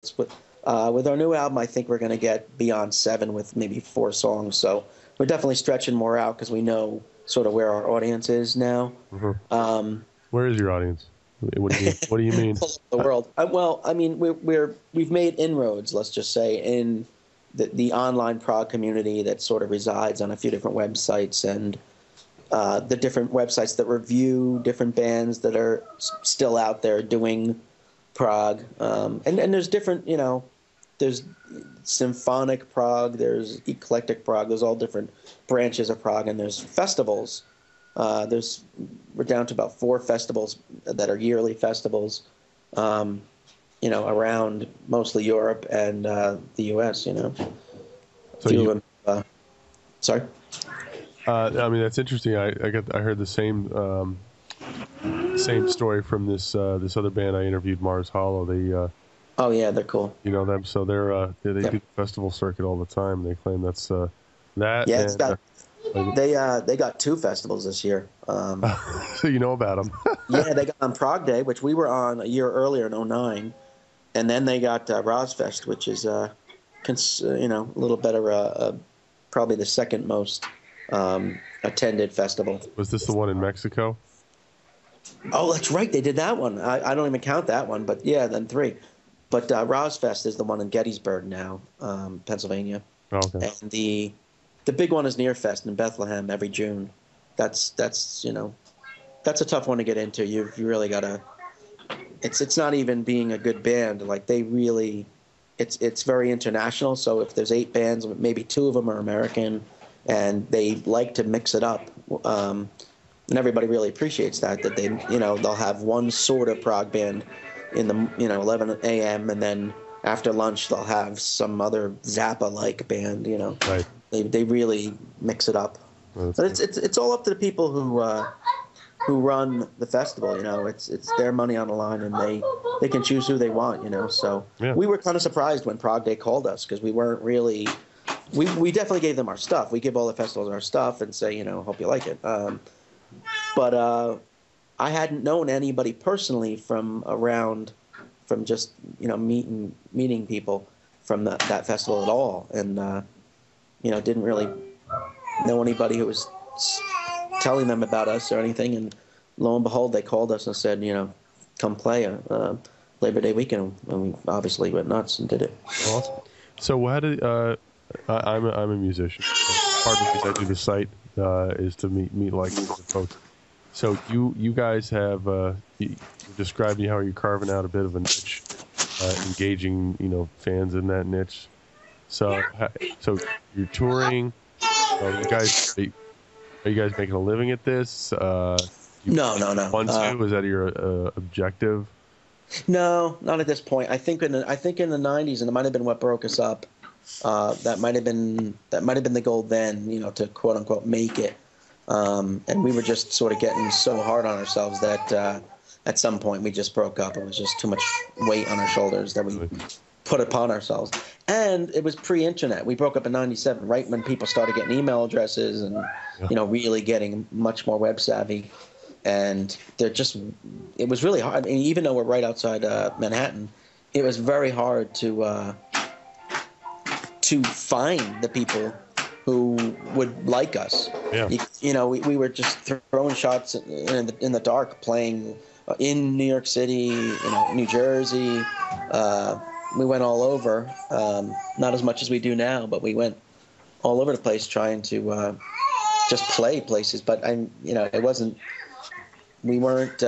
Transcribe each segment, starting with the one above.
With our new album, I think we're going to get beyond 7 with maybe 4 songs. So we're definitely stretching more out because we know sort of where our audience is now. Where is your audience? What do you mean? What do you mean? The world. Well, I mean, we've made inroads, let's just say, in the online prog community that sort of resides on a few different websites, and the different websites that review different bands that are still out there doing prog. And there's different, there's symphonic prog, there's eclectic prog, there's all different branches of prog, and there's festivals. We're down to about 4 festivals that are yearly festivals, around mostly Europe and the U.S. So sorry. I mean, that's interesting. I heard the same story from this other band I interviewed, Mars Hollow. They oh yeah, they're cool. You know them, so they do the festival circuit all the time. They claim that's that. Yeah, they got 2 festivals this year. So you know about them. Yeah, they got on Prog Day, which we were on a year earlier in 2009, and then they got Rosfest, which is a little better, probably the second most attended festival. Was this the one in Mexico? Oh, that's right, they did that one. I don't even count that one, but yeah, then 3. But Rosfest is the one in Gettysburg now, Pennsylvania. Oh, okay. And the big one is Nearfest in Bethlehem every June. That's a tough one to get into. You really gotta. It's not even being a good band. Like they really, it's very international. So if there's 8 bands, maybe 2 of them are American, and they like to mix it up. And everybody really appreciates that they they'll have one sort of prog band in the 11 a.m. and then after lunch they'll have some other Zappa-like band. Right. They really mix it up. Well, but it's all up to the people who run the festival. It's their money on the line, and they can choose who they want. So yeah. We were kind of surprised when Prog Day called us because we weren't really. We definitely gave them our stuff. We give all the festivals our stuff and say, hope you like it. But I hadn't known anybody personally from just meeting people from that festival at all, and didn't really know anybody who was telling them about us or anything. And lo and behold, they called us and said, come play Labor Day weekend, and we obviously went nuts and did it. Awesome. So how did I'm a musician. Part of the reason I do the site is to meet like folks. So you guys have you described how you're carving out a bit of a niche, engaging fans in that niche. So you're touring. Are you guys making a living at this? No. Want to? Is that your objective? No, not at this point. I think in the 90s, and it might have been what broke us up. That might have been the goal then, to quote unquote make it. And we were just sort of getting so hard on ourselves that at some point we just broke up. It was just too much weight on our shoulders that we put upon ourselves. And it was pre-internet. We broke up in 97, right when people started getting email addresses and, really getting much more web savvy. And it was really hard. I mean, even though we're right outside Manhattan, it was very hard to find the people who would like us. Yeah. We were just throwing shots in the dark, playing in New York City, New Jersey. We went all over, not as much as we do now, but we went all over the place trying to just play places. But it wasn't. We weren't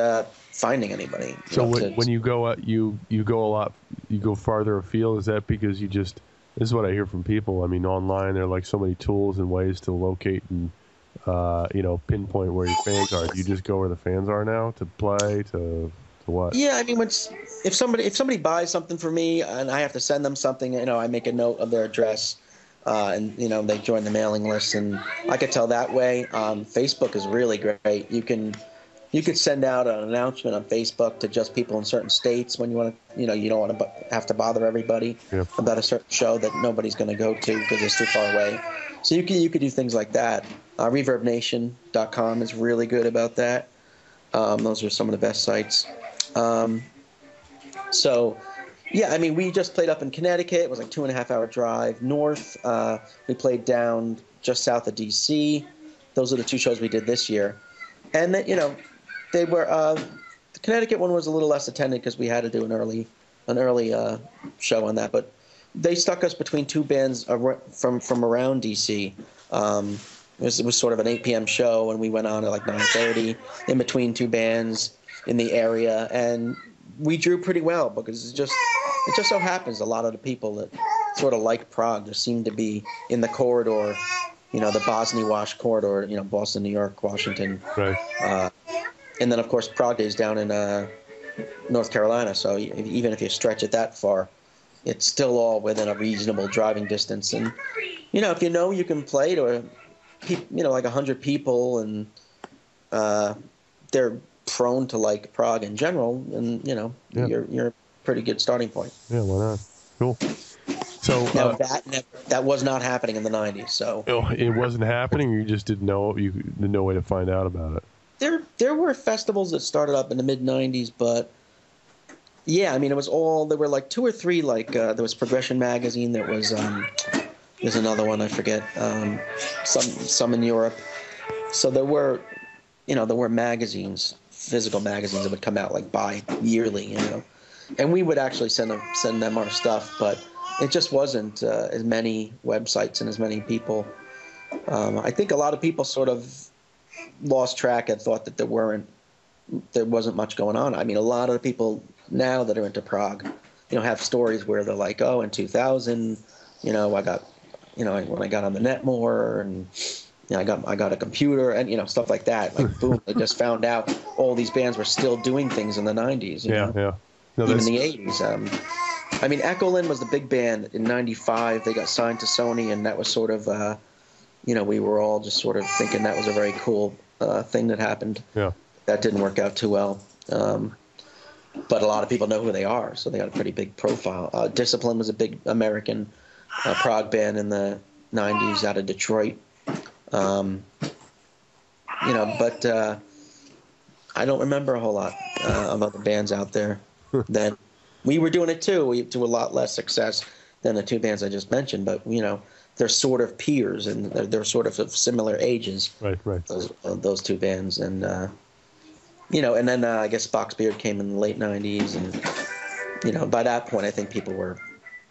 finding anybody. So when you go out, you go a lot. You go farther afield. Is that because you just? This is what I hear from people. I mean, online there are like so many tools and ways to locate and pinpoint where your fans are. Do you just go where the fans are now to play to what? Yeah, I mean, if somebody buys something for me and I have to send them something, I make a note of their address, and they join the mailing list, and I could tell that way. Facebook is really great. You could send out an announcement on Facebook to just people in certain states when you want to, you don't want to have to bother everybody about a certain show that nobody's going to go to because it's too far away. So you could do things like that. ReverbNation.com is really good about that. Those are some of the best sites. So Yeah, I mean, we just played up in Connecticut. It was like 2.5 hour drive north. We played down just south of D.C. Those are the two shows we did this year. And then, they were the Connecticut one was a little less attended because we had to do an early show on that. But they stuck us between two bands from around D.C. It was sort of an 8 p.m. show, and we went on at like 9:30 in between two bands in the area, and we drew pretty well because it just so happens a lot of the people that sort of like prog just seem to be in the corridor, the Bosnia-Wash corridor, Boston, New York, Washington. Right. And then, of course, Prog Day is down in North Carolina, so even if you stretch it that far, it's still all within a reasonable driving distance. And, if you can play to, like 100 people, and they're prone to like prog in general, and, you're a pretty good starting point. Yeah, why not? Cool. So now that was not happening in the 90s. So it wasn't happening. You just didn't know. You didn't know a way to find out about it. There were festivals that started up in the mid 90s, but yeah, I mean, it was all, there were like two or three, like there was Progression Magazine. There was there's another one I forget. Some in Europe. So there were magazines, physical magazines that would come out like bi-yearly, and we would actually send them our stuff, but it just wasn't as many websites and as many people. I think a lot of people sort of lost track and thought that there wasn't much going on. I mean, a lot of the people now that are into prog, have stories where they're like, oh, in 2000, I got, when I got on the net more, and I got a computer, and stuff like that. Like, boom, I just found out all these bands were still doing things in the 90s. Yeah. No, even the 80s. I mean, Echoland was the big band in '95. They got signed to Sony, and that was sort of, we were all just sort of thinking that was a very cool thing that happened. Yeah. That didn't work out too well. But a lot of people know who they are, so they got a pretty big profile. Discipline was a big American prog band in the 90s out of Detroit. But I don't remember a whole lot of other bands out there. Then we were doing it too. We to a lot less success than the two bands I just mentioned, but they're sort of peers, and they're sort of similar ages. Right. Those two bands, and and then I guess Boxbeard came in the late '90s, and by that point I think people were,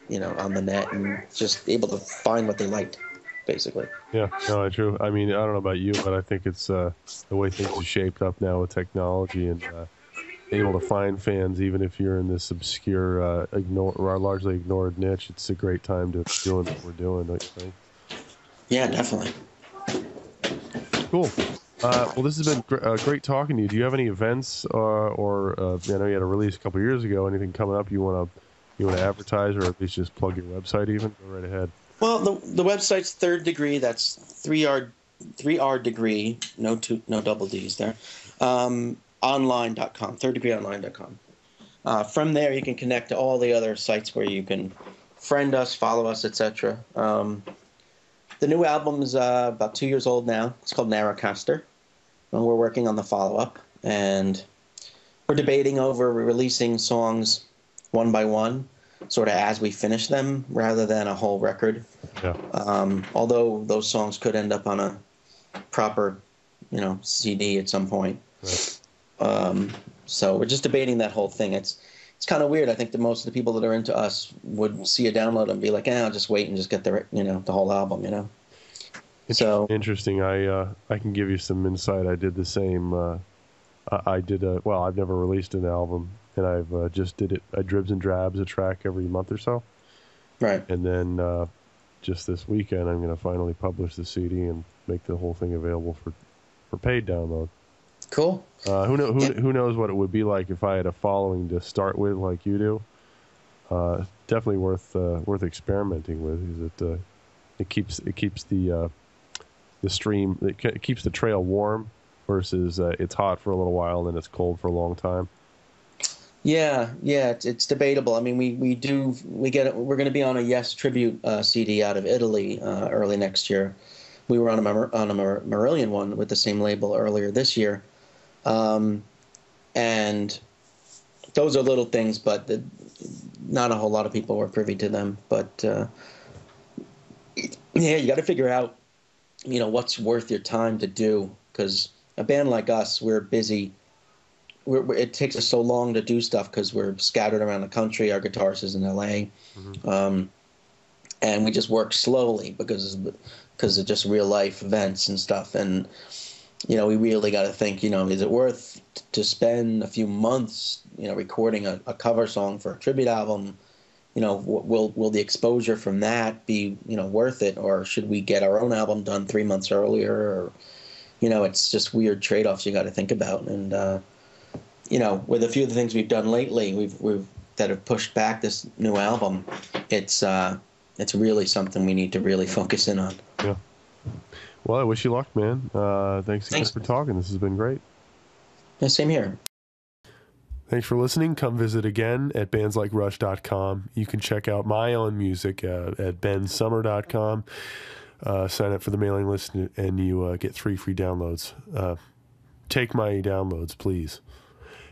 on the net and just able to find what they liked, basically. Yeah, no, true. I mean, I don't know about you, but I think it's the way things are shaped up now with technology and able to find fans, even if you're in this obscure, largely ignored niche. It's a great time to be doing what we're doing, don't you think? Yeah, definitely. Cool. Well, this has been great talking to you. Do you have any events or I know you had a release a couple years ago. Anything coming up you want to advertise, or at least just plug your website? Even go right ahead. Well, the website's 3RDegree. That's 3RDegree. No double D's there. Online.com, 3rdegreeonline.com. From there, you can connect to all the other sites where you can friend us, follow us, etc. The new album is about 2 years old now. It's called Narrowcaster. And we're working on the follow-up. And we're debating over releasing songs one by one, sort of as we finish them, rather than a whole record. Yeah. Although those songs could end up on a proper, CD at some point. Right. So we're just debating that whole thing. It's kind of weird. I think that most of the people that are into us would see a download and be like, I'll just wait and just get the whole album, So interesting. I can give you some insight. I did the same. I've never released an album, and I've just did it. I dribs and drabs a track every month or so. Right. And then just this weekend, I'm going to finally publish the CD and make the whole thing available for paid download. Cool. Who knows what it would be like if I had a following to start with, like you do. Definitely worth experimenting with. Is it keeps the stream, it keeps the trail warm versus it's hot for a little while and then it's cold for a long time. Yeah, it's debatable. I mean, we're going to be on a Yes tribute CD out of Italy early next year. We were on a Marillion one with the same label earlier this year. And those are little things, but not a whole lot of people were privy to them. But yeah, you got to figure out, what's worth your time to do, because a band like us, we're busy. It takes us so long to do stuff because we're scattered around the country. Our guitarist is in L.A. And we just work slowly because of just real life events and stuff. And we really got to think, is it worth to spend a few months, recording a cover song for a tribute album? Will the exposure from that be, worth it, or should we get our own album done 3 months earlier? Or, it's just weird trade-offs you got to think about. And with a few of the things we've done lately, we've that have pushed back this new album, it's really something we need to really focus in on. Yeah. Well, I wish you luck, man. Thanks again for talking. This has been great. Yeah, same here. Thanks for listening. Come visit again at bandslikerush.com. You can check out my own music at bensummer.com. Sign up for the mailing list, and you get 3 free downloads. Take my downloads, please.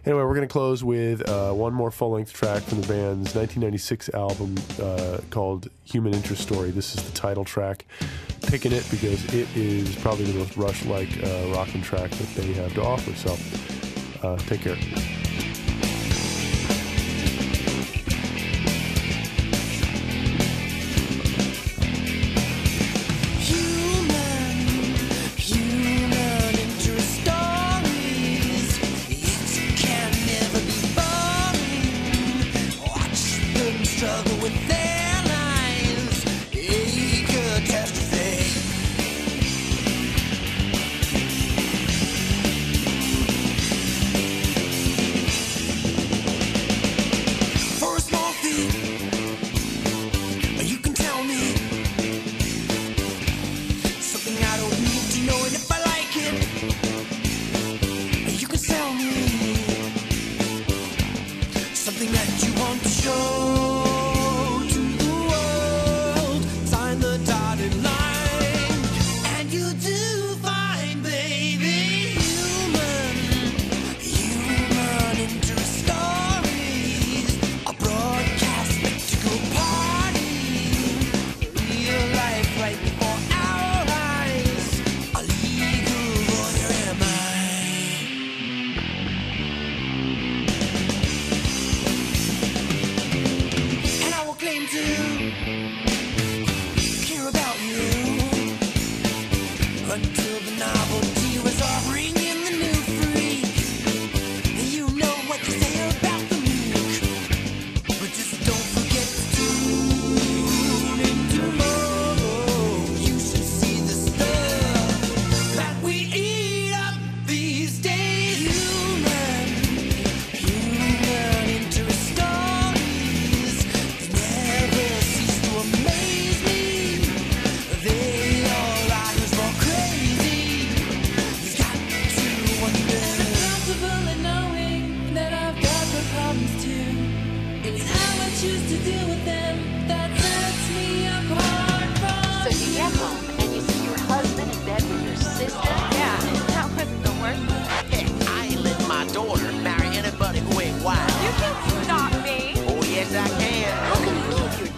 Anyway, we're going to close with one more full-length track from the band's 1996 album called Human Interest Story. This is the title track. Picking it because it is probably the most Rush-like rockin' track that they have to offer. So, take care.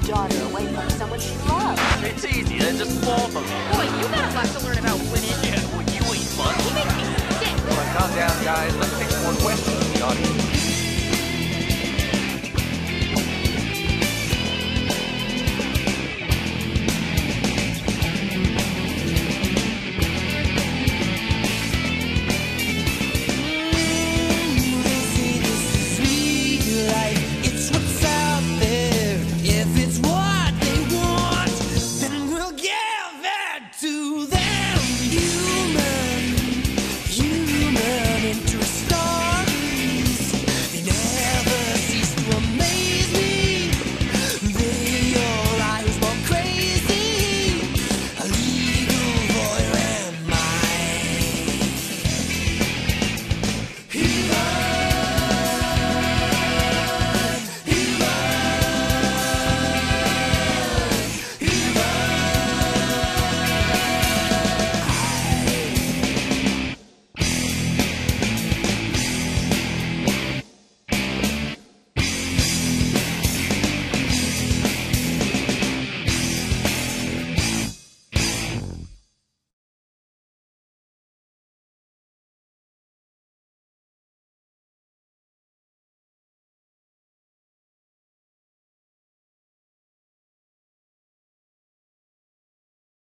Daughter away from someone she loves. It's easy, then just fall for me. Boy, you got a lot to learn about